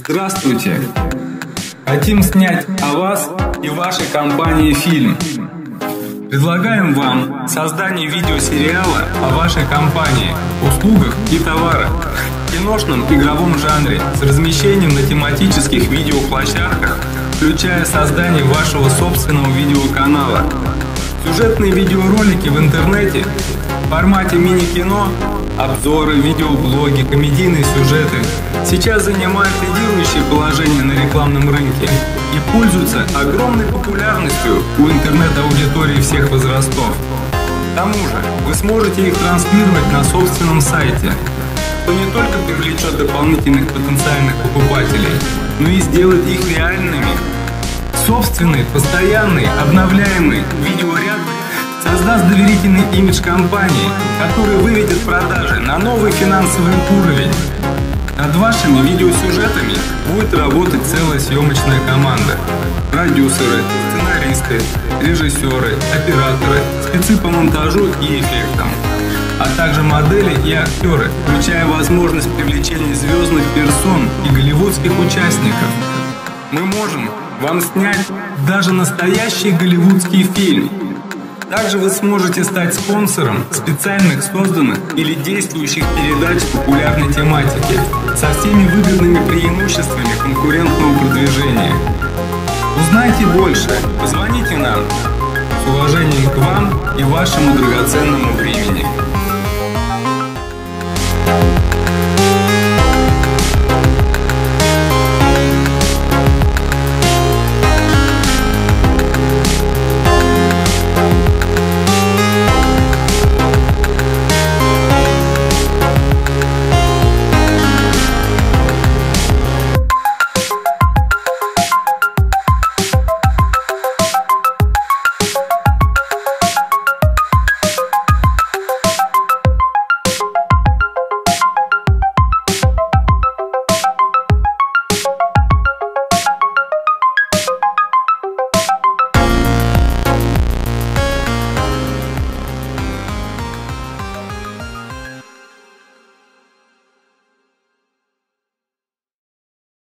Здравствуйте! Хотим снять о вас и вашей компании фильм. Предлагаем вам создание видеосериала о вашей компании, услугах и товарах в киношном игровом жанре с размещением на тематических видеоплощадках, включая создание вашего собственного видеоканала. Сюжетные видеоролики в интернете в формате мини-кино, обзоры, видеоблоги, комедийные сюжеты сейчас занимают лидирующее положение на рекламном рынке и пользуются огромной популярностью у интернет-аудитории всех возрастов. К тому же вы сможете их транслировать на собственном сайте, что не только привлечет дополнительных потенциальных покупателей, но и сделает их реальными. Собственный, постоянный, обновляемый видеоряд создаст доверительный имидж компании, который выведет продажи на новый финансовый уровень. Над вашими видеосюжетами будет работать целая съемочная команда. Продюсеры, сценаристы, режиссеры, операторы, спецы по монтажу и эффектам, а также модели и актеры, включая возможность привлечения звездных персон и голливудских участников. Мы можем вам снять даже настоящий голливудский фильм. Также вы сможете стать спонсором специальных созданных или действующих передач популярной тематики со всеми выгодными преимуществами конкурентного продвижения. Узнайте больше, позвоните нам. С уважением к вам и вашему драгоценному времени.